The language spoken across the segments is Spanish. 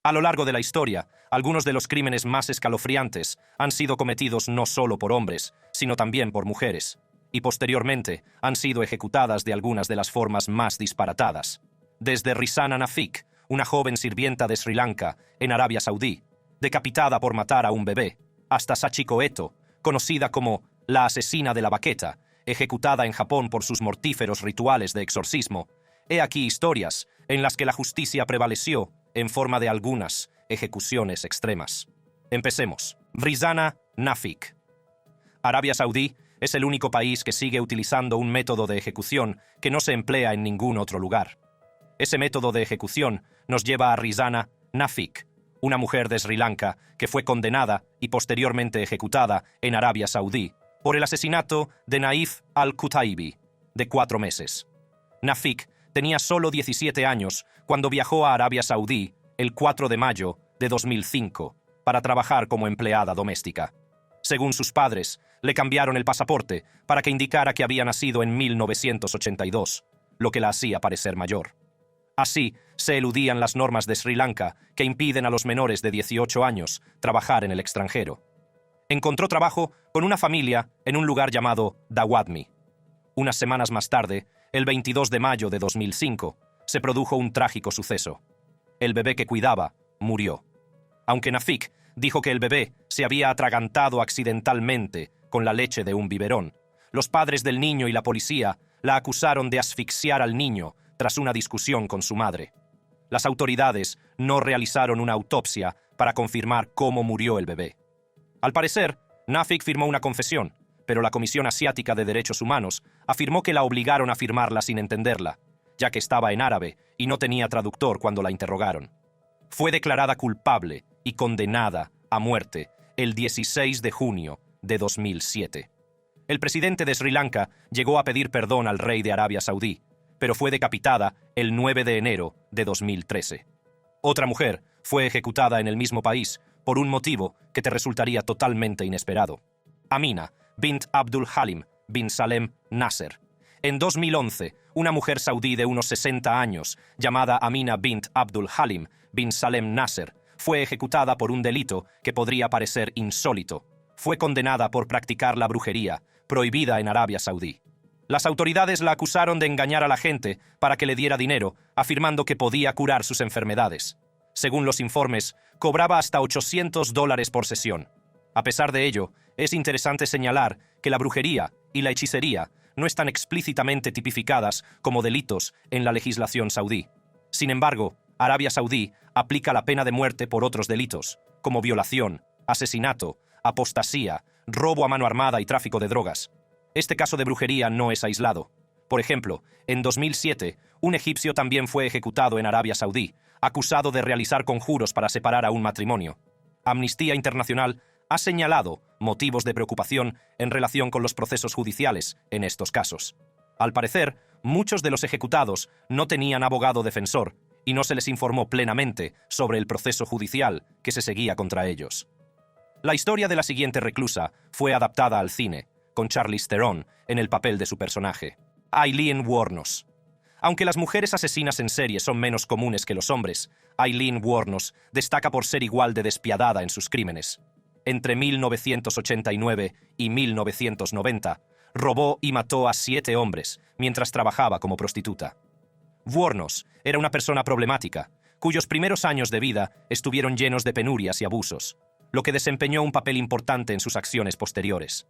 A lo largo de la historia, algunos de los crímenes más escalofriantes han sido cometidos no solo por hombres, sino también por mujeres, y posteriormente han sido ejecutadas de algunas de las formas más disparatadas. Desde Rizana Nafik, una joven sirvienta de Sri Lanka, en Arabia Saudí, decapitada por matar a un bebé, hasta Sachiko Eto, conocida como la asesina de la baqueta, ejecutada en Japón por sus mortíferos rituales de exorcismo. He aquí historias en las que la justicia prevaleció en forma de algunas ejecuciones extremas. Empecemos. Rizana Nafik. Arabia Saudí es el único país que sigue utilizando un método de ejecución que no se emplea en ningún otro lugar. Ese método de ejecución nos lleva a Rizana Nafik, una mujer de Sri Lanka que fue condenada y posteriormente ejecutada en Arabia Saudí por el asesinato de Naif al-Qutaibi, de 4 meses. Nafik tenía solo 17 años cuando viajó a Arabia Saudí el 4 de mayo de 2005 para trabajar como empleada doméstica. Según sus padres, le cambiaron el pasaporte para que indicara que había nacido en 1982, lo que la hacía parecer mayor. Así, se eludían las normas de Sri Lanka que impiden a los menores de 18 años trabajar en el extranjero. Encontró trabajo con una familia en un lugar llamado Dawadmi. Unas semanas más tarde, el 22 de mayo de 2005, se produjo un trágico suceso. El bebé que cuidaba murió. Aunque Nafik dijo que el bebé se había atragantado accidentalmente con la leche de un biberón, los padres del niño y la policía la acusaron de asfixiar al niño tras una discusión con su madre. Las autoridades no realizaron una autopsia para confirmar cómo murió el bebé. Al parecer, Nafik firmó una confesión, pero la Comisión Asiática de Derechos Humanos afirmó que la obligaron a firmarla sin entenderla, ya que estaba en árabe y no tenía traductor cuando la interrogaron. Fue declarada culpable y condenada a muerte el 16 de junio de 2007. El presidente de Sri Lanka llegó a pedir perdón al rey de Arabia Saudí, pero fue decapitada el 9 de enero de 2013. Otra mujer fue ejecutada en el mismo país por un motivo que te resultaría totalmente inesperado. Amina bint Abdul Halim bin Salem Nasser. En 2011, una mujer saudí de unos 60 años, llamada Amina bint Abdul Halim bin Salem Nasser, fue ejecutada por un delito que podría parecer insólito. Fue condenada por practicar la brujería, prohibida en Arabia Saudí. Las autoridades la acusaron de engañar a la gente para que le diera dinero, afirmando que podía curar sus enfermedades. Según los informes, cobraba hasta $800 por sesión. A pesar de ello, es interesante señalar que la brujería y la hechicería no están explícitamente tipificadas como delitos en la legislación saudí. Sin embargo, Arabia Saudí aplica la pena de muerte por otros delitos, como violación, asesinato, apostasía, robo a mano armada y tráfico de drogas. Este caso de brujería no es aislado. Por ejemplo, en 2007, un egipcio también fue ejecutado en Arabia Saudí, acusado de realizar conjuros para separar a un matrimonio. Amnistía Internacional ha señalado motivos de preocupación en relación con los procesos judiciales en estos casos. Al parecer, muchos de los ejecutados no tenían abogado defensor y no se les informó plenamente sobre el proceso judicial que se seguía contra ellos. La historia de la siguiente reclusa fue adaptada al cine, con Charlize Theron en el papel de su personaje, Aileen Wuornos. Aunque las mujeres asesinas en serie son menos comunes que los hombres, Aileen Wuornos destaca por ser igual de despiadada en sus crímenes. Entre 1989 y 1990, robó y mató a 7 hombres mientras trabajaba como prostituta. Wuornos era una persona problemática, cuyos primeros años de vida estuvieron llenos de penurias y abusos, lo que desempeñó un papel importante en sus acciones posteriores.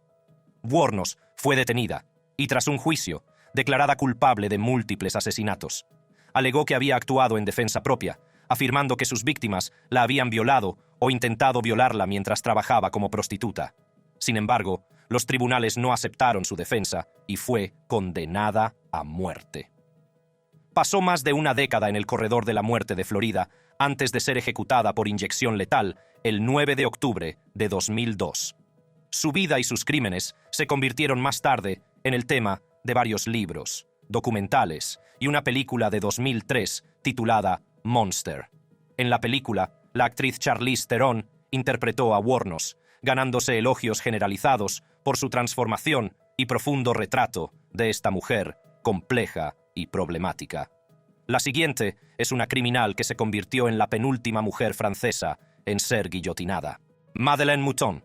Wuornos fue detenida y, tras un juicio, declarada culpable de múltiples asesinatos. Alegó que había actuado en defensa propia, afirmando que sus víctimas la habían violado o intentado violarla mientras trabajaba como prostituta. Sin embargo, los tribunales no aceptaron su defensa y fue condenada a muerte. Pasó más de una década en el corredor de la muerte de Florida antes de ser ejecutada por inyección letal el 9 de octubre de 2002. Su vida y sus crímenes se convirtieron más tarde en el tema de varios libros, documentales y una película de 2003 titulada Monster. En la película, la actriz Charlize Theron interpretó a Wuornos, ganándose elogios generalizados por su transformación y profundo retrato de esta mujer compleja y problemática. La siguiente es una criminal que se convirtió en la penúltima mujer francesa en ser guillotinada. Madeleine Mouton.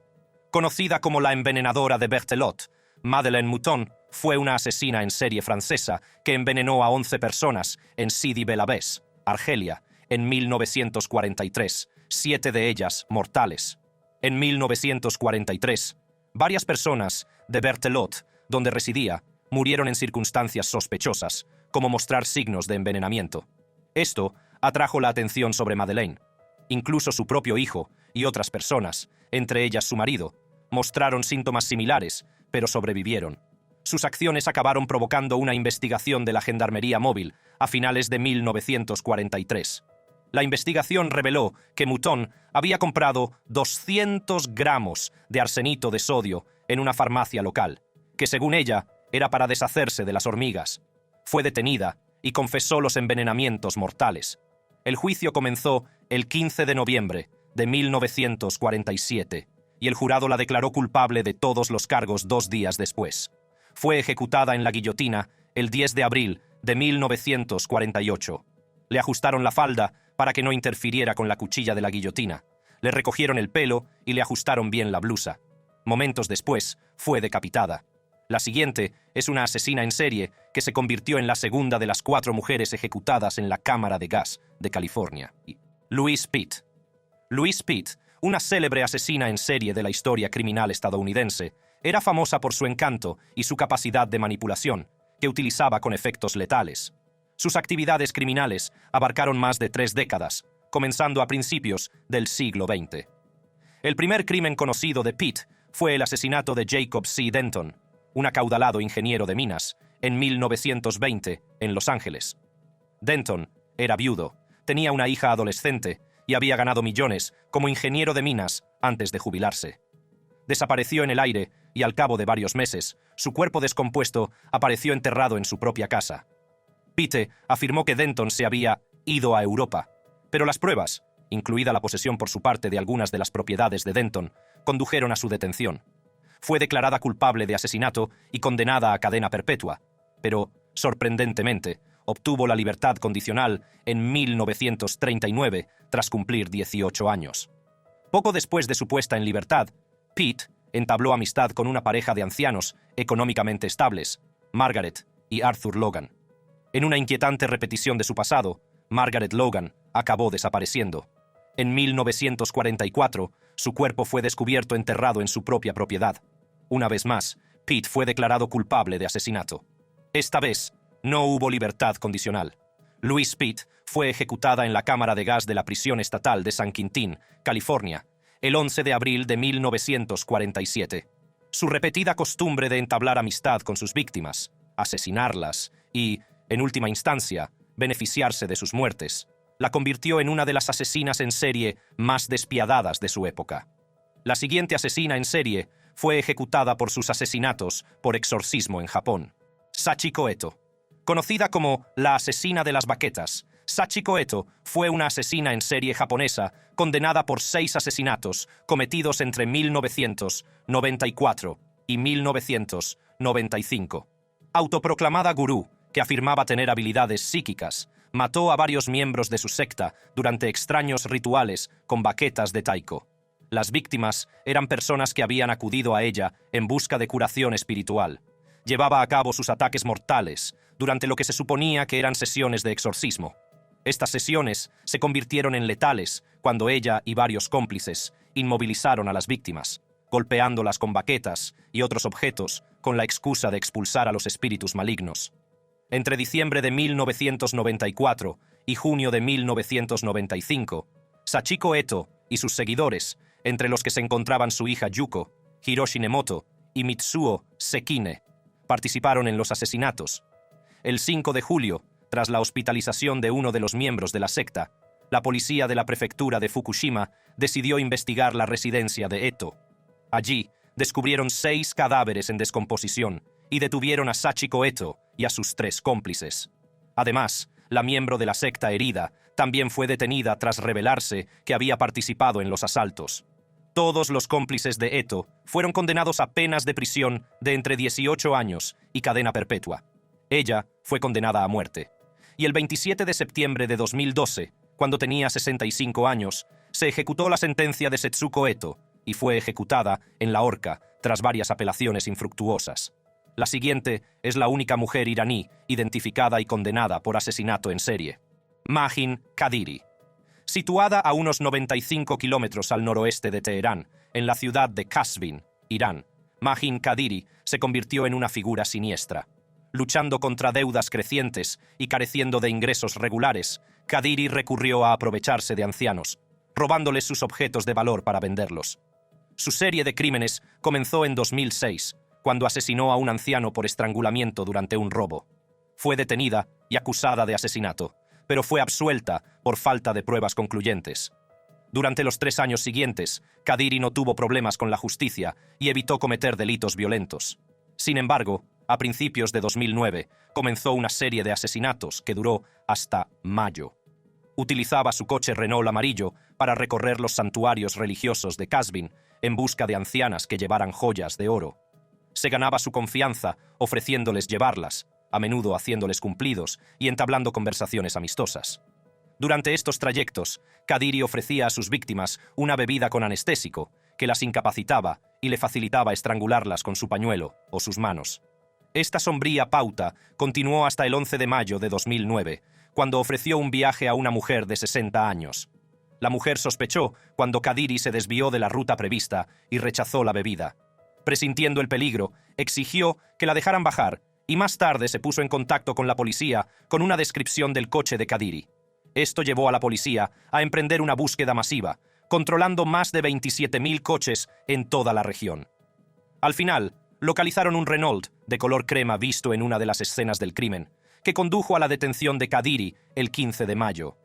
Conocida como la envenenadora de Berthelot, Madeleine Mouton fue una asesina en serie francesa que envenenó a 11 personas en Sidi Bel Abbes, Argelia, en 1943, 7 de ellas mortales. En 1943, varias personas de Berthelot, donde residía, murieron en circunstancias sospechosas, como mostrar signos de envenenamiento. Esto atrajo la atención sobre Madeleine. Incluso su propio hijo y otras personas, entre ellas su marido, mostraron síntomas similares, pero sobrevivieron. Sus acciones acabaron provocando una investigación de la Gendarmería Móvil a finales de 1943. La investigación reveló que Mouton había comprado 200 gramos de arsenito de sodio en una farmacia local, que según ella era para deshacerse de las hormigas. Fue detenida y confesó los envenenamientos mortales. El juicio comenzó el 15 de noviembre de 1947 y el jurado la declaró culpable de todos los cargos 2 días después. Fue ejecutada en la guillotina el 10 de abril de 1948. Le ajustaron la falda para que no interfiriera con la cuchilla de la guillotina. Le recogieron el pelo y le ajustaron bien la blusa. Momentos después, fue decapitada. La siguiente es una asesina en serie que se convirtió en la segunda de las 4 mujeres ejecutadas en la cámara de gas de California. Louise Pitt. Louise Pitt, una célebre asesina en serie de la historia criminal estadounidense, era famosa por su encanto y su capacidad de manipulación, que utilizaba con efectos letales. Sus actividades criminales abarcaron más de 3 décadas, comenzando a principios del siglo XX. El primer crimen conocido de Pitt fue el asesinato de Jacob C. Denton, un acaudalado ingeniero de minas, en 1920 en Los Ángeles. Denton era viudo, tenía una hija adolescente y había ganado millones como ingeniero de minas antes de jubilarse. Desapareció en el aire y al cabo de varios meses, su cuerpo descompuesto apareció enterrado en su propia casa. Pitt afirmó que Denton se había ido a Europa, pero las pruebas, incluida la posesión por su parte de algunas de las propiedades de Denton, condujeron a su detención. Fue declarada culpable de asesinato y condenada a cadena perpetua, pero, sorprendentemente, obtuvo la libertad condicional en 1939 tras cumplir 18 años. Poco después de su puesta en libertad, Pitt entabló amistad con una pareja de ancianos económicamente estables, Margaret y Arthur Logan. En una inquietante repetición de su pasado, Margaret Logan acabó desapareciendo. En 1944, su cuerpo fue descubierto enterrado en su propia propiedad. Una vez más, Pitt fue declarado culpable de asesinato. Esta vez, no hubo libertad condicional. Louise Pitt fue ejecutada en la cámara de gas de la prisión estatal de San Quintín, California, el 11 de abril de 1947. Su repetida costumbre de entablar amistad con sus víctimas, asesinarlas y, en última instancia, beneficiarse de sus muertes, la convirtió en una de las asesinas en serie más despiadadas de su época. La siguiente asesina en serie fue ejecutada por sus asesinatos por exorcismo en Japón. Sachiko Eto. Conocida como la asesina de las baquetas, Sachiko Eto fue una asesina en serie japonesa condenada por 6 asesinatos cometidos entre 1994 y 1995. Autoproclamada gurú, que afirmaba tener habilidades psíquicas, mató a varios miembros de su secta durante extraños rituales con baquetas de taiko. Las víctimas eran personas que habían acudido a ella en busca de curación espiritual. Llevaba a cabo sus ataques mortales durante lo que se suponía que eran sesiones de exorcismo. Estas sesiones se convirtieron en letales cuando ella y varios cómplices inmovilizaron a las víctimas, golpeándolas con baquetas y otros objetos con la excusa de expulsar a los espíritus malignos. Entre diciembre de 1994 y junio de 1995, Sachiko Eto y sus seguidores, entre los que se encontraban su hija Yuko, Hiroshi Nemoto y Mitsuo Sekine, participaron en los asesinatos. El 5 de julio, tras la hospitalización de uno de los miembros de la secta, la policía de la prefectura de Fukushima decidió investigar la residencia de Eto. Allí, descubrieron 6 cadáveres en descomposición y detuvieron a Sachiko Eto y a sus 3 cómplices. Además, la miembro de la secta herida también fue detenida tras revelarse que había participado en los asaltos. Todos los cómplices de Eto fueron condenados a penas de prisión de entre 18 años y cadena perpetua. Ella fue condenada a muerte. y el 27 de septiembre de 2012, cuando tenía 65 años, se ejecutó la sentencia de Setsuko Eto y fue ejecutada en la horca tras varias apelaciones infructuosas. La siguiente es la única mujer iraní identificada y condenada por asesinato en serie. Mahin Qadiri. Situada a unos 95 kilómetros al noroeste de Teherán, en la ciudad de Qazvin, Irán, Mahin Qadiri se convirtió en una figura siniestra. Luchando contra deudas crecientes y careciendo de ingresos regulares, Qadiri recurrió a aprovecharse de ancianos, robándoles sus objetos de valor para venderlos. Su serie de crímenes comenzó en 2006, cuando asesinó a un anciano por estrangulamiento durante un robo. Fue detenida y acusada de asesinato, pero fue absuelta por falta de pruebas concluyentes. Durante los 3 años siguientes, Qadiri no tuvo problemas con la justicia y evitó cometer delitos violentos. Sin embargo, a principios de 2009, comenzó una serie de asesinatos que duró hasta mayo. Utilizaba su coche Renault amarillo para recorrer los santuarios religiosos de Qazvin en busca de ancianas que llevaran joyas de oro. Se ganaba su confianza ofreciéndoles llevarlas, a menudo haciéndoles cumplidos y entablando conversaciones amistosas. Durante estos trayectos, Qadiri ofrecía a sus víctimas una bebida con anestésico que las incapacitaba y le facilitaba estrangularlas con su pañuelo o sus manos. Esta sombría pauta continuó hasta el 11 de mayo de 2009, cuando ofreció un viaje a una mujer de 60 años. La mujer sospechó cuando Qadiri se desvió de la ruta prevista y rechazó la bebida. Presintiendo el peligro, exigió que la dejaran bajar y más tarde se puso en contacto con la policía con una descripción del coche de Qadiri. Esto llevó a la policía a emprender una búsqueda masiva, controlando más de 27.000 coches en toda la región. Al final, localizaron un Renault de color crema visto en una de las escenas del crimen, que condujo a la detención de Qadiri el 15 de mayo.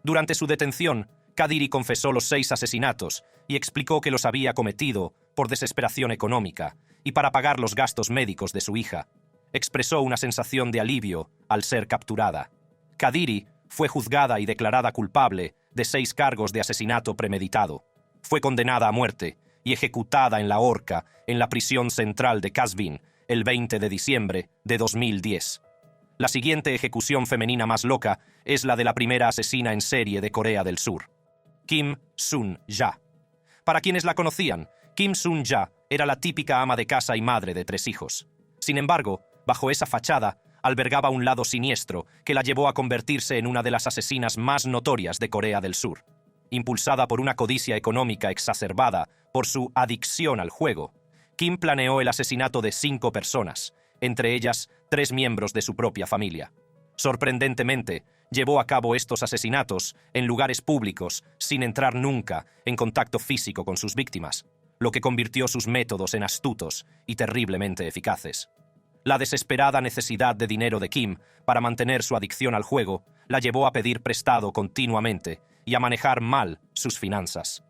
Durante su detención, Qadiri confesó los 6 asesinatos y explicó que los había cometido por desesperación económica y para pagar los gastos médicos de su hija. Expresó una sensación de alivio al ser capturada. Qadiri fue juzgada y declarada culpable de 6 cargos de asesinato premeditado. Fue condenada a muerte y ejecutada en la horca en la prisión central de Qazvin el 20 de diciembre de 2010. La siguiente ejecución femenina más loca es la de la primera asesina en serie de Corea del Sur, Kim Sun-ja. Para quienes la conocían, Kim Sun-ja era la típica ama de casa y madre de 3 hijos. Sin embargo, bajo esa fachada, albergaba un lado siniestro que la llevó a convertirse en una de las asesinas más notorias de Corea del Sur. Impulsada por una codicia económica exacerbada por su adicción al juego, Kim planeó el asesinato de 5 personas, entre ellas 3 miembros de su propia familia. Sorprendentemente, llevó a cabo estos asesinatos en lugares públicos sin entrar nunca en contacto físico con sus víctimas, lo que convirtió sus métodos en astutos y terriblemente eficaces. La desesperada necesidad de dinero de Kim para mantener su adicción al juego la llevó a pedir prestado continuamente y a manejar mal sus finanzas.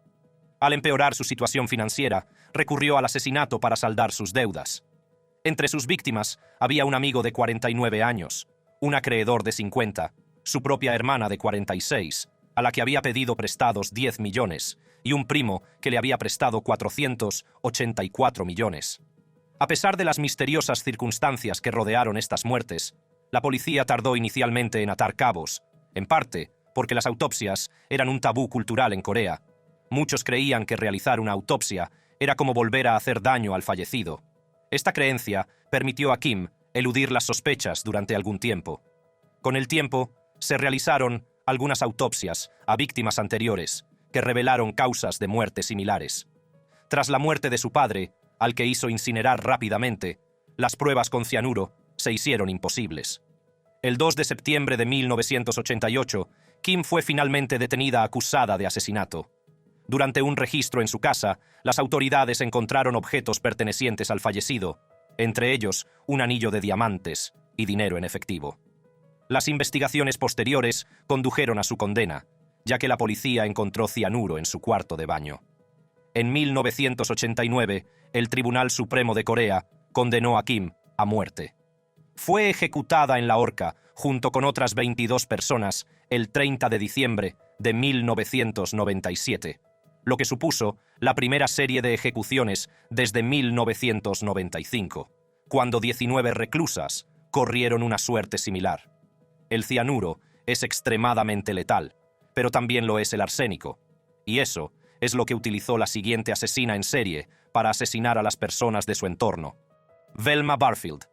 Al empeorar su situación financiera, recurrió al asesinato para saldar sus deudas. Entre sus víctimas había un amigo de 49 años, un acreedor de 50, su propia hermana de 46, a la que había pedido prestados 10 millones, y un primo que le había prestado 484 millones. A pesar de las misteriosas circunstancias que rodearon estas muertes, la policía tardó inicialmente en atar cabos, en parte porque las autopsias eran un tabú cultural en Corea. Muchos creían que realizar una autopsia era como volver a hacer daño al fallecido. Esta creencia permitió a Kim eludir las sospechas durante algún tiempo. Con el tiempo, se realizaron algunas autopsias a víctimas anteriores que revelaron causas de muerte similares. Tras la muerte de su padre, al que hizo incinerar rápidamente, las pruebas con cianuro se hicieron imposibles. El 2 de septiembre de 1988, Kim fue finalmente detenida acusada de asesinato. Durante un registro en su casa, las autoridades encontraron objetos pertenecientes al fallecido, entre ellos un anillo de diamantes y dinero en efectivo. Las investigaciones posteriores condujeron a su condena, ya que la policía encontró cianuro en su cuarto de baño. En 1989, el Tribunal Supremo de Corea condenó a Kim a muerte. Fue ejecutada en la horca junto con otras 22 personas el 30 de diciembre de 1997, lo que supuso la primera serie de ejecuciones desde 1995, cuando 19 reclusas corrieron una suerte similar. El cianuro es extremadamente letal, pero también lo es el arsénico. Y eso es lo que utilizó la siguiente asesina en serie para asesinar a las personas de su entorno. Velma Barfield.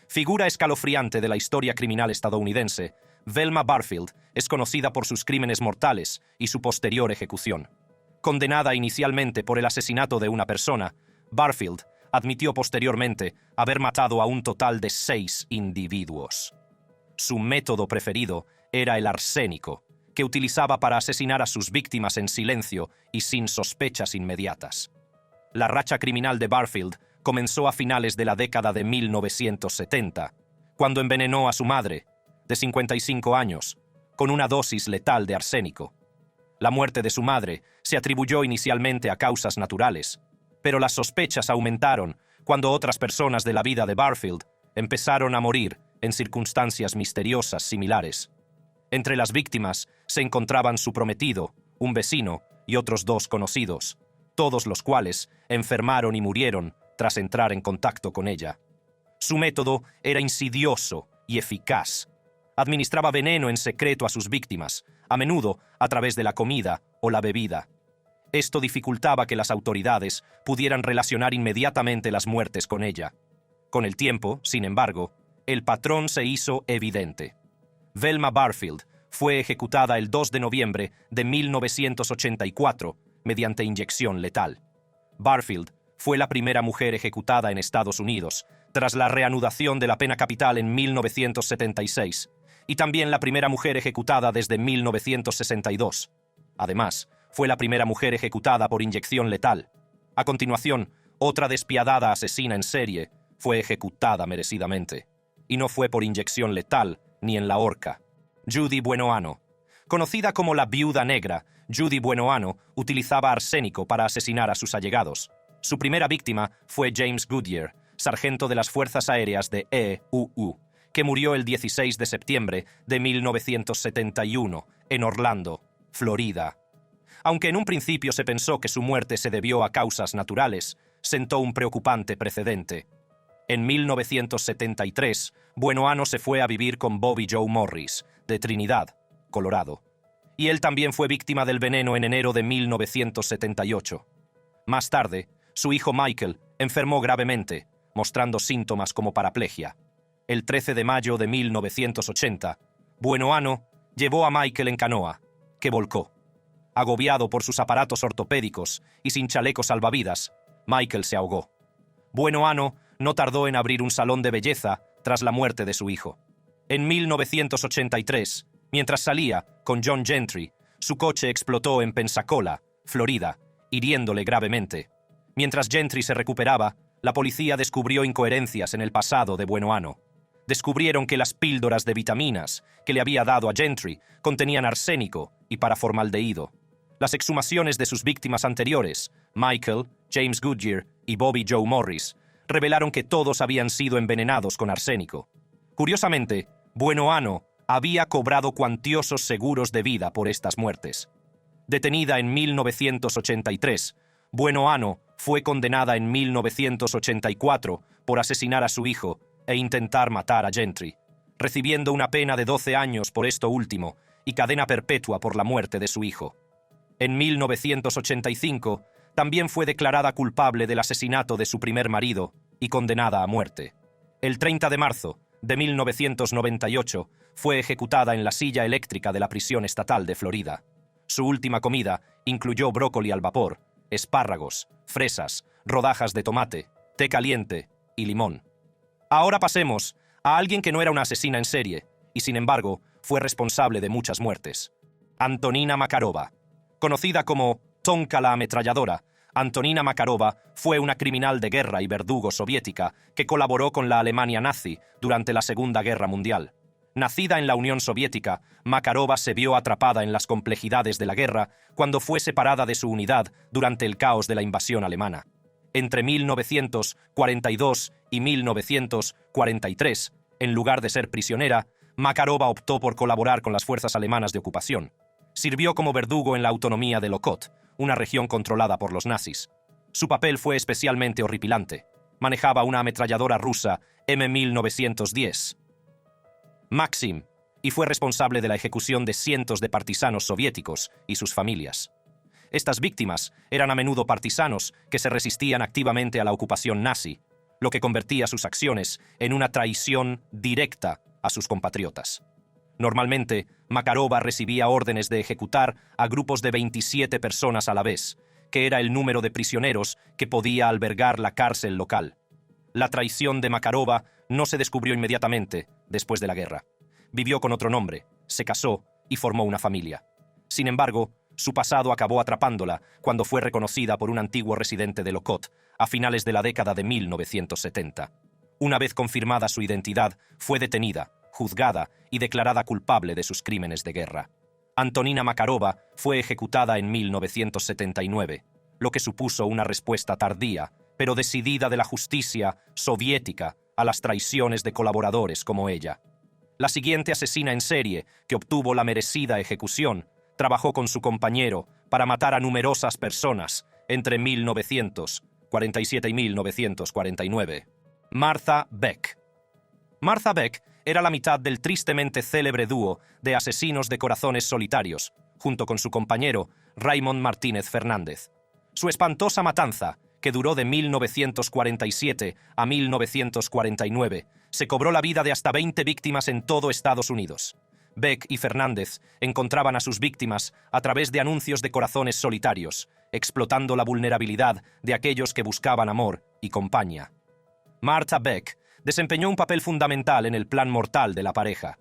Figura escalofriante de la historia criminal estadounidense, Velma Barfield es conocida por sus crímenes mortales y su posterior ejecución. Condenada inicialmente por el asesinato de una persona, Barfield admitió posteriormente haber matado a un total de 6 individuos. Su método preferido era el arsénico, que utilizaba para asesinar a sus víctimas en silencio y sin sospechas inmediatas. La racha criminal de Barfield comenzó a finales de la década de 1970, cuando envenenó a su madre, de 55 años, con una dosis letal de arsénico. La muerte de su madre se atribuyó inicialmente a causas naturales, pero las sospechas aumentaron cuando otras personas de la vida de Barfield empezaron a morir en circunstancias misteriosas similares. Entre las víctimas se encontraban su prometido, un vecino y otros 2 conocidos, todos los cuales enfermaron y murieron tras entrar en contacto con ella. Su método era insidioso y eficaz. Administraba veneno en secreto a sus víctimas, a menudo a través de la comida o la bebida. Esto dificultaba que las autoridades pudieran relacionar inmediatamente las muertes con ella. Con el tiempo, sin embargo, el patrón se hizo evidente. Velma Barfield fue ejecutada el 2 de noviembre de 1984 mediante inyección letal. Barfield fue la primera mujer ejecutada en Estados Unidos tras la reanudación de la pena capital en 1976 y también la primera mujer ejecutada desde 1962. Además, fue la primera mujer ejecutada por inyección letal. A continuación, otra despiadada asesina en serie fue ejecutada merecidamente. Y no fue por inyección letal ni en la horca. Judy Buenoano. Conocida como la Viuda Negra, Judy Buenoano utilizaba arsénico para asesinar a sus allegados. Su primera víctima fue James Goodyear, sargento de las Fuerzas Aéreas de EUU, que murió el 16 de septiembre de 1971 en Orlando, Florida. Aunque en un principio se pensó que su muerte se debió a causas naturales, sentó un preocupante precedente. En 1973, Buenoano se fue a vivir con Bobby Joe Morris, de Trinidad, Colorado. Y él también fue víctima del veneno en enero de 1978. Más tarde, su hijo Michael enfermó gravemente, mostrando síntomas como paraplegia. El 13 de mayo de 1980, Buenoano llevó a Michael en canoa, que volcó. Agobiado por sus aparatos ortopédicos y sin chalecos salvavidas, Michael se ahogó. Buenoano no tardó en abrir un salón de belleza tras la muerte de su hijo. En 1983, mientras salía con John Gentry, su coche explotó en Pensacola, Florida, hiriéndole gravemente. Mientras Gentry se recuperaba, la policía descubrió incoherencias en el pasado de Buenoano. Descubrieron que las píldoras de vitaminas que le había dado a Gentry contenían arsénico y paraformaldehído. Las exhumaciones de sus víctimas anteriores, Michael, James Goodyear y Bobby Joe Morris, revelaron que todos habían sido envenenados con arsénico. Curiosamente, Buenoano había cobrado cuantiosos seguros de vida por estas muertes. Detenida en 1983, Buenoano fue condenada en 1984 por asesinar a su hijo e intentar matar a Gentry, recibiendo una pena de 12 años por esto último y cadena perpetua por la muerte de su hijo. En 1985, también fue declarada culpable del asesinato de su primer marido y condenada a muerte. El 30 de marzo de 1998 fue ejecutada en la silla eléctrica de la prisión estatal de Florida. Su última comida incluyó brócoli al vapor, espárragos, fresas, rodajas de tomate, té caliente y limón. Ahora pasemos a alguien que no era una asesina en serie y, sin embargo, fue responsable de muchas muertes. Antonina Makarova. Conocida como Tonka la ametralladora, Antonina Makarova fue una criminal de guerra y verdugo soviética que colaboró con la Alemania nazi durante la Segunda Guerra Mundial. Nacida en la Unión Soviética, Makarova se vio atrapada en las complejidades de la guerra cuando fue separada de su unidad durante el caos de la invasión alemana. Entre 1942 y 1943, en lugar de ser prisionera, Makarova optó por colaborar con las fuerzas alemanas de ocupación. Sirvió como verdugo en la autonomía de Lokot, una región controlada por los nazis. Su papel fue especialmente horripilante. Manejaba una ametralladora rusa M1910. Maxim, y fue responsable de la ejecución de cientos de partisanos soviéticos y sus familias. Estas víctimas eran a menudo partisanos que se resistían activamente a la ocupación nazi, lo que convertía sus acciones en una traición directa a sus compatriotas. Normalmente, Makarova recibía órdenes de ejecutar a grupos de 27 personas a la vez, que era el número de prisioneros que podía albergar la cárcel local. La traición de Makarova no se descubrió inmediatamente después de la guerra. Vivió con otro nombre, se casó y formó una familia. Sin embargo, su pasado acabó atrapándola cuando fue reconocida por un antiguo residente de Lokot a finales de la década de 1970. Una vez confirmada su identidad, fue detenida, juzgada y declarada culpable de sus crímenes de guerra. Antonina Makarova fue ejecutada en 1979, lo que supuso una respuesta tardía, pero decidida de la justicia soviética a las traiciones de colaboradores como ella. La siguiente asesina en serie, que obtuvo la merecida ejecución, trabajó con su compañero para matar a numerosas personas entre 1947 y 1949. Martha Beck. Martha Beck era la mitad del tristemente célebre dúo de asesinos de corazones solitarios, junto con su compañero Raymond Martínez Fernández. Su espantosa matanza, que duró de 1947 a 1949, se cobró la vida de hasta 20 víctimas en todo Estados Unidos. Beck y Fernández encontraban a sus víctimas a través de anuncios de corazones solitarios, explotando la vulnerabilidad de aquellos que buscaban amor y compañía. Martha Beck desempeñó un papel fundamental en el plan mortal de la pareja.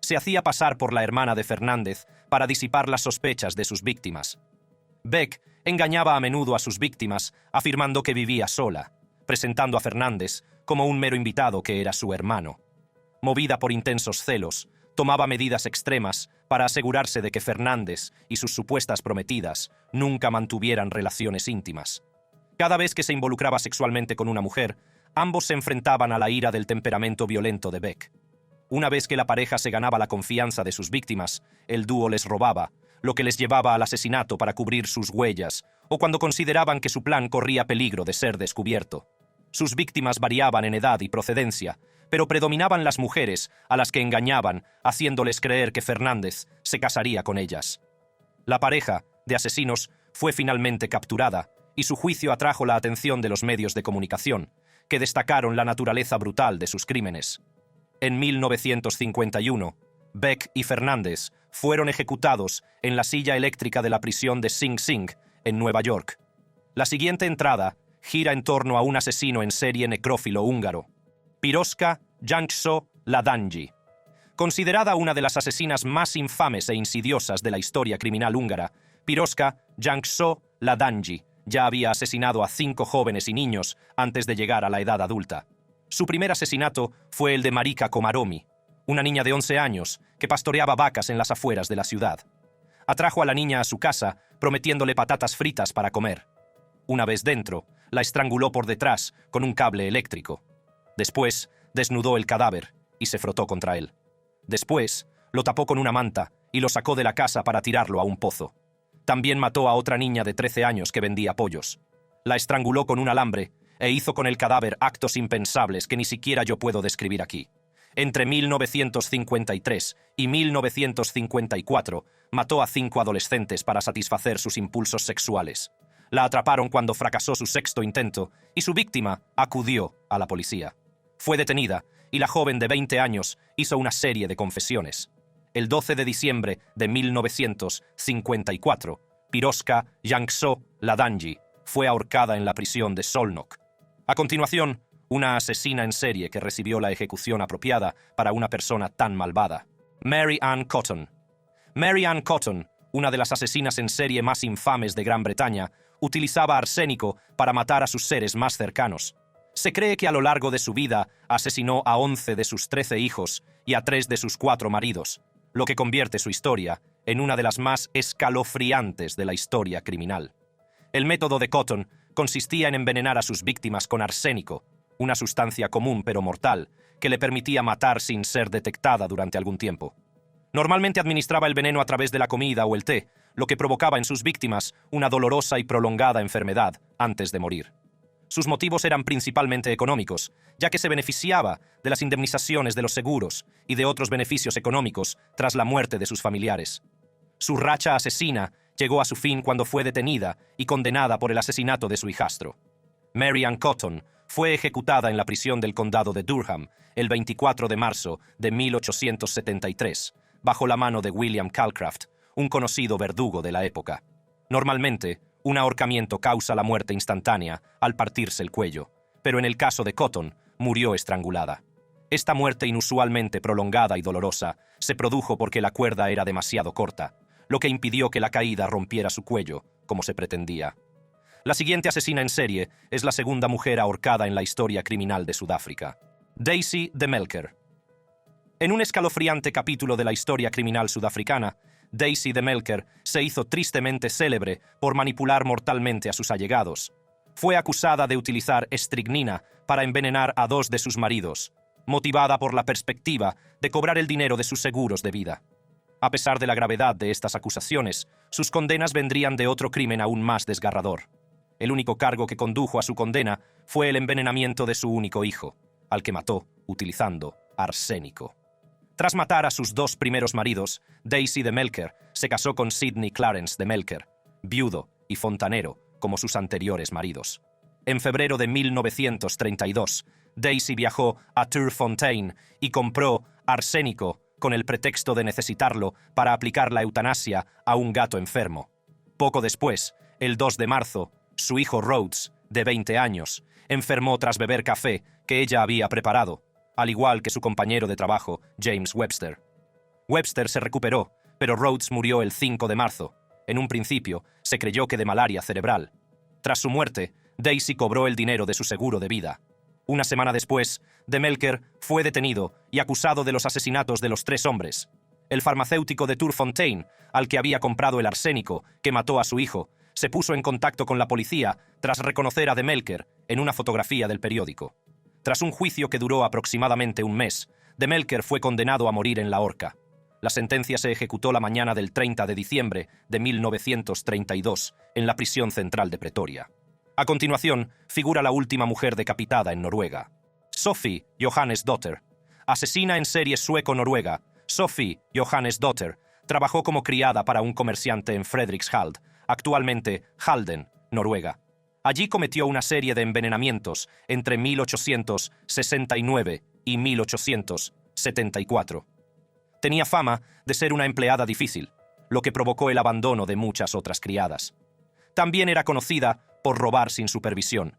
Se hacía pasar por la hermana de Fernández para disipar las sospechas de sus víctimas. Beck engañaba a menudo a sus víctimas afirmando que vivía sola, presentando a Fernández como un mero invitado que era su hermano. Movida por intensos celos, tomaba medidas extremas para asegurarse de que Fernández y sus supuestas prometidas nunca mantuvieran relaciones íntimas. Cada vez que se involucraba sexualmente con una mujer, ambos se enfrentaban a la ira del temperamento violento de Beck. Una vez que la pareja se ganaba la confianza de sus víctimas, el dúo les robaba, lo que les llevaba al asesinato para cubrir sus huellas, o cuando consideraban que su plan corría peligro de ser descubierto. Sus víctimas variaban en edad y procedencia, pero predominaban las mujeres a las que engañaban, haciéndoles creer que Fernández se casaría con ellas. La pareja de asesinos fue finalmente capturada, y su juicio atrajo la atención de los medios de comunicación, que destacaron la naturaleza brutal de sus crímenes. En 1951, Beck y Fernández fueron ejecutados en la silla eléctrica de la prisión de Sing Sing, en Nueva York. La siguiente entrada gira en torno a un asesino en serie necrófilo húngaro, Piroska Jankso-Ladanyi. Considerada una de las asesinas más infames e insidiosas de la historia criminal húngara, Piroska Jankso-Ladanyi ya había asesinado a 5 jóvenes y niños antes de llegar a la edad adulta. Su primer asesinato fue el de Marika Komaromi, una niña de 11 años que pastoreaba vacas en las afueras de la ciudad. Atrajo a la niña a su casa, prometiéndole patatas fritas para comer. Una vez dentro, la estranguló por detrás con un cable eléctrico. Después, desnudó el cadáver y se frotó contra él. Después, lo tapó con una manta y lo sacó de la casa para tirarlo a un pozo. También mató a otra niña de 13 años que vendía pollos. La estranguló con un alambre e hizo con el cadáver actos impensables que ni siquiera yo puedo describir aquí. Entre 1953 y 1954, mató a 5 adolescentes para satisfacer sus impulsos sexuales. La atraparon cuando fracasó su 6º intento y su víctima acudió a la policía. Fue detenida y la joven de 20 años hizo una serie de confesiones. El 12 de diciembre de 1954, Piroska Jankso-Ladanyi fue ahorcada en la prisión de Szolnok. A continuación, una asesina en serie que recibió la ejecución apropiada para una persona tan malvada. Mary Ann Cotton. Mary Ann Cotton, una de las asesinas en serie más infames de Gran Bretaña, utilizaba arsénico para matar a sus seres más cercanos. Se cree que a lo largo de su vida asesinó a 11 de sus 13 hijos y a 3 de sus 4 maridos, lo que convierte su historia en una de las más escalofriantes de la historia criminal. El método de Cotton consistía en envenenar a sus víctimas con arsénico, una sustancia común pero mortal, que le permitía matar sin ser detectada durante algún tiempo. Normalmente administraba el veneno a través de la comida o el té, lo que provocaba en sus víctimas una dolorosa y prolongada enfermedad antes de morir. Sus motivos eran principalmente económicos, ya que se beneficiaba de las indemnizaciones de los seguros y de otros beneficios económicos tras la muerte de sus familiares. Su racha asesina llegó a su fin cuando fue detenida y condenada por el asesinato de su hijastro. Mary Ann Cotton fue ejecutada en la prisión del condado de Durham el 24 de marzo de 1873, bajo la mano de William Calcraft, un conocido verdugo de la época. Normalmente, un ahorcamiento causa la muerte instantánea al partirse el cuello, pero en el caso de Cotton, murió estrangulada. Esta muerte inusualmente prolongada y dolorosa se produjo porque la cuerda era demasiado corta, lo que impidió que la caída rompiera su cuello, como se pretendía. La siguiente asesina en serie es la segunda mujer ahorcada en la historia criminal de Sudáfrica, Daisy de Melker. En un escalofriante capítulo de la historia criminal sudafricana, Daisy de Melker se hizo tristemente célebre por manipular mortalmente a sus allegados. Fue acusada de utilizar estricnina para envenenar a 2 de sus maridos, motivada por la perspectiva de cobrar el dinero de sus seguros de vida. A pesar de la gravedad de estas acusaciones, sus condenas vendrían de otro crimen aún más desgarrador. El único cargo que condujo a su condena fue el envenenamiento de su único hijo, al que mató utilizando arsénico. Tras matar a sus 2 primeros maridos, Daisy de Melker se casó con Sidney Clarence de Melker, viudo y fontanero como sus anteriores maridos. En febrero de 1932, Daisy viajó a Turfontein y compró arsénico con el pretexto de necesitarlo para aplicar la eutanasia a un gato enfermo. Poco después, el 2 de marzo, su hijo Rhodes, de 20 años, enfermó tras beber café que ella había preparado, al igual que su compañero de trabajo, James Webster. Webster se recuperó, pero Rhodes murió el 5 de marzo. En un principio, se creyó que de malaria cerebral. Tras su muerte, Daisy cobró el dinero de su seguro de vida. Una semana después, de Melker fue detenido y acusado de los asesinatos de los 3 hombres. El farmacéutico de Turfontein, al que había comprado el arsénico que mató a su hijo, se puso en contacto con la policía tras reconocer a de Melker en una fotografía del periódico. Tras un juicio que duró aproximadamente un mes, de Melker fue condenado a morir en la horca. La sentencia se ejecutó la mañana del 30 de diciembre de 1932 en la prisión central de Pretoria. A continuación, figura la última mujer decapitada en Noruega. Sophie Johannesdotter. Asesina en serie sueco-noruega, Sophie Johannesdotter trabajó como criada para un comerciante en Fredrikshald, actualmente Halden, Noruega. Allí cometió una serie de envenenamientos entre 1869 y 1874. Tenía fama de ser una empleada difícil, lo que provocó el abandono de muchas otras criadas. También era conocida por robar sin supervisión.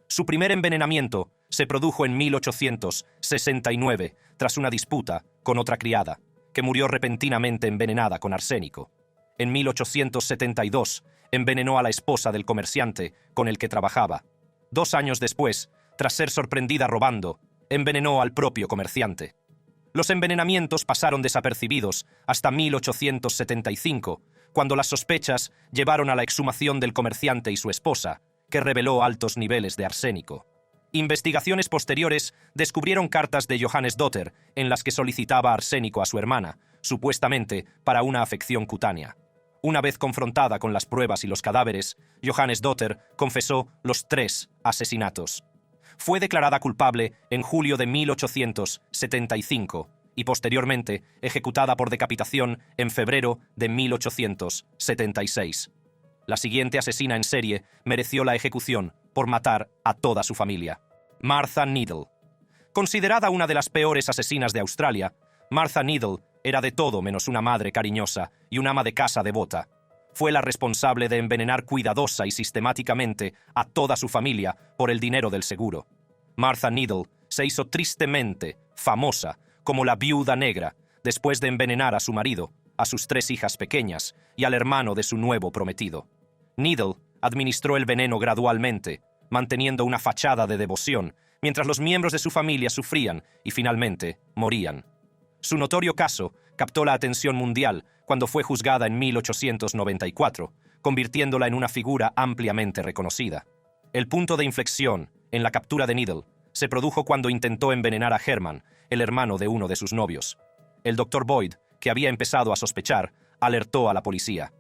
Su primer envenenamiento se produjo en 1869 tras una disputa con otra criada, que murió repentinamente envenenada con arsénico. En 1872 envenenó a la esposa del comerciante con el que trabajaba. 2 años después, tras ser sorprendida robando, envenenó al propio comerciante. Los envenenamientos pasaron desapercibidos hasta 1875, cuando las sospechas llevaron a la exhumación del comerciante y su esposa, que reveló altos niveles de arsénico. Investigaciones posteriores descubrieron cartas de Johannesdotter en las que solicitaba arsénico a su hermana, supuestamente para una afección cutánea. Una vez confrontada con las pruebas y los cadáveres, Johannesdotter confesó los 3 asesinatos. Fue declarada culpable en julio de 1875 y posteriormente ejecutada por decapitación en febrero de 1876. La siguiente asesina en serie mereció la ejecución por matar a toda su familia. Martha Needle. Considerada una de las peores asesinas de Australia, Martha Needle era de todo menos una madre cariñosa y un ama de casa devota. Fue la responsable de envenenar cuidadosa y sistemáticamente a toda su familia por el dinero del seguro. Martha Needle se hizo tristemente famosa como la viuda negra después de envenenar a su marido, a sus 3 hijas pequeñas y al hermano de su nuevo prometido. Needle administró el veneno gradualmente, manteniendo una fachada de devoción, mientras los miembros de su familia sufrían y finalmente morían. Su notorio caso captó la atención mundial cuando fue juzgada en 1894, convirtiéndola en una figura ampliamente reconocida. El punto de inflexión en la captura de Needle se produjo cuando intentó envenenar a Herman, el hermano de uno de sus novios. El Dr. Boyd, que había empezado a sospechar, alertó a la policía.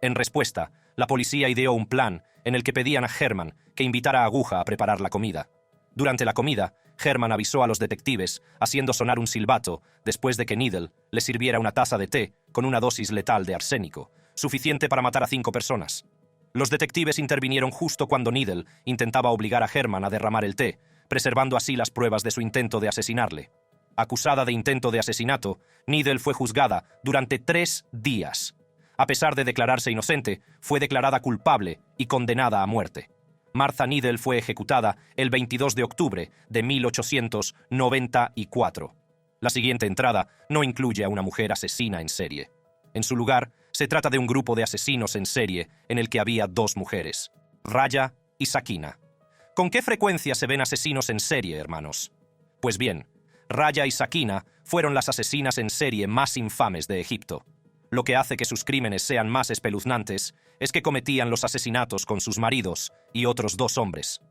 En respuesta, la policía ideó un plan en el que pedían a Herman que invitara a Aguja a preparar la comida. Durante la comida, Herman avisó a los detectives, haciendo sonar un silbato, después de que Needle le sirviera una taza de té con una dosis letal de arsénico, suficiente para matar a 5 personas. Los detectives intervinieron justo cuando Needle intentaba obligar a Herman a derramar el té, preservando así las pruebas de su intento de asesinarle. Acusada de intento de asesinato, Needle fue juzgada durante 3 días. A pesar de declararse inocente, fue declarada culpable y condenada a muerte. Martha Needle fue ejecutada el 22 de octubre de 1894. La siguiente entrada no incluye a una mujer asesina en serie. En su lugar, se trata de un grupo de asesinos en serie en el que había 2 mujeres, Raya y Sakina. ¿Con qué frecuencia se ven asesinos en serie, hermanos? Pues bien, Raya y Sakina fueron las asesinas en serie más infames de Egipto. Lo que hace que sus crímenes sean más espeluznantes es que cometían los asesinatos con sus maridos y otros 2 hombres.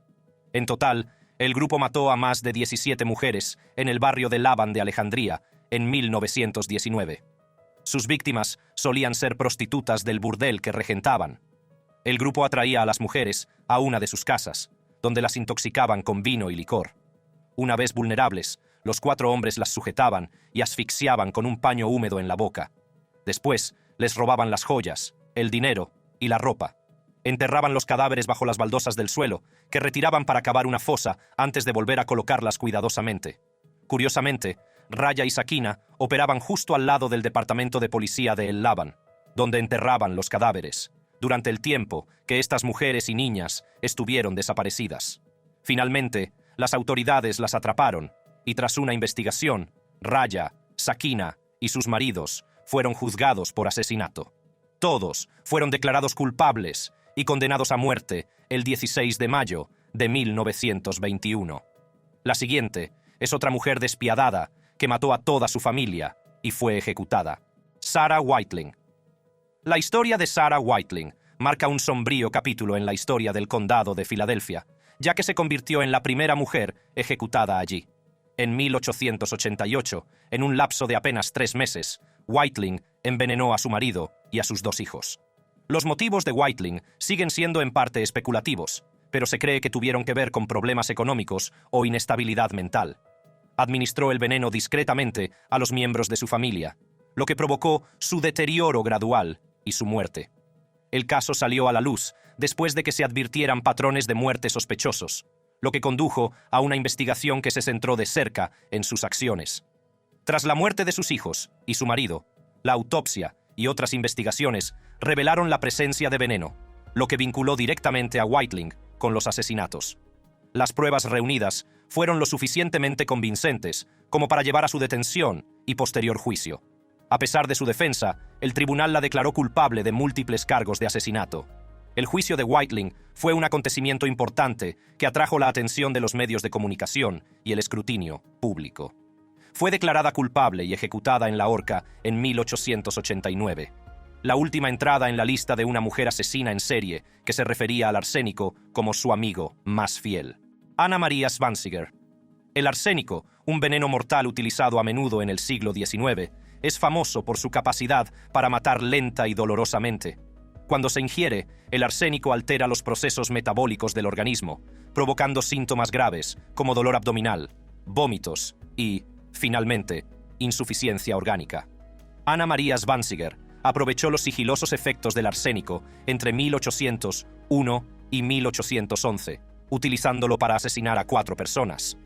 En total, el grupo mató a más de 17 mujeres en el barrio de Laban de Alejandría en 1919. Sus víctimas solían ser prostitutas del burdel que regentaban. El grupo atraía a las mujeres a una de sus casas, donde las intoxicaban con vino y licor. Una vez vulnerables, los 4 hombres las sujetaban y asfixiaban con un paño húmedo en la boca. Después, les robaban las joyas, el dinero y la ropa. Enterraban los cadáveres bajo las baldosas del suelo, que retiraban para cavar una fosa antes de volver a colocarlas cuidadosamente. Curiosamente, Raya y Sakina operaban justo al lado del departamento de policía de El Laban, donde enterraban los cadáveres, durante el tiempo que estas mujeres y niñas estuvieron desaparecidas. Finalmente, las autoridades las atraparon, y tras una investigación, Raya, Sakina y sus maridos fueron juzgados por asesinato. Todos fueron declarados culpables y condenados a muerte el 16 de mayo de 1921. La siguiente es otra mujer despiadada que mató a toda su familia y fue ejecutada: Sarah Whiteling. La historia de Sarah Whiteling marca un sombrío capítulo en la historia del condado de Filadelfia, ya que se convirtió en la primera mujer ejecutada allí. En 1888, en un lapso de apenas 3 meses, Whiteling envenenó a su marido y a sus 2 hijos. Los motivos de Whiteling siguen siendo en parte especulativos, pero se cree que tuvieron que ver con problemas económicos o inestabilidad mental. Administró el veneno discretamente a los miembros de su familia, lo que provocó su deterioro gradual y su muerte. El caso salió a la luz después de que se advirtieran patrones de muerte sospechosos, lo que condujo a una investigación que se centró de cerca en sus acciones. Tras la muerte de sus hijos y su marido, la autopsia y otras investigaciones revelaron la presencia de veneno, lo que vinculó directamente a Whiteling con los asesinatos. Las pruebas reunidas fueron lo suficientemente convincentes como para llevar a su detención y posterior juicio. A pesar de su defensa, el tribunal la declaró culpable de múltiples cargos de asesinato. El juicio de Whiteling fue un acontecimiento importante que atrajo la atención de los medios de comunicación y el escrutinio público. Fue declarada culpable y ejecutada en la horca en 1889. La última entrada en la lista de una mujer asesina en serie que se refería al arsénico como su amigo más fiel. Anna Maria Zwanziger. El arsénico, un veneno mortal utilizado a menudo en el siglo XIX, es famoso por su capacidad para matar lenta y dolorosamente. Cuando se ingiere, el arsénico altera los procesos metabólicos del organismo, provocando síntomas graves como dolor abdominal, vómitos y, finalmente, insuficiencia orgánica. Anna Maria Zwanziger aprovechó los sigilosos efectos del arsénico entre 1801 y 1811, utilizándolo para asesinar a 4 personas.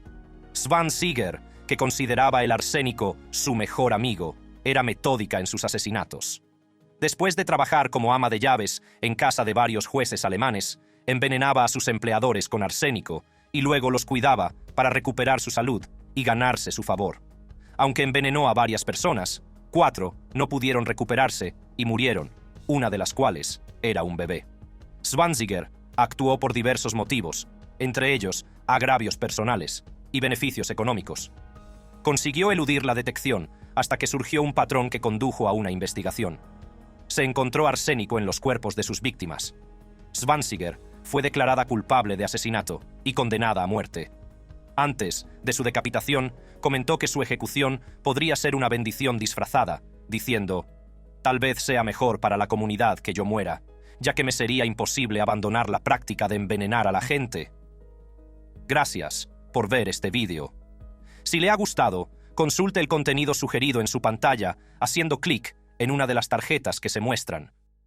Zwanziger, que consideraba el arsénico su mejor amigo, era metódica en sus asesinatos. Después de trabajar como ama de llaves en casa de varios jueces alemanes, envenenaba a sus empleadores con arsénico y luego los cuidaba para recuperar su salud y ganarse su favor. Aunque envenenó a varias personas, 4 no pudieron recuperarse y murieron, una de las cuales era un bebé. Zwanziger actuó por diversos motivos, entre ellos agravios personales y beneficios económicos. Consiguió eludir la detección hasta que surgió un patrón que condujo a una investigación. Se encontró arsénico en los cuerpos de sus víctimas. Zwanziger fue declarada culpable de asesinato y condenada a muerte. Antes de su decapitación, comentó que su ejecución podría ser una bendición disfrazada, diciendo: Tal vez sea mejor para la comunidad que yo muera, ya que me sería imposible abandonar la práctica de envenenar a la gente. Gracias por ver este vídeo. Si le ha gustado, consulte el contenido sugerido en su pantalla haciendo clic en una de las tarjetas que se muestran.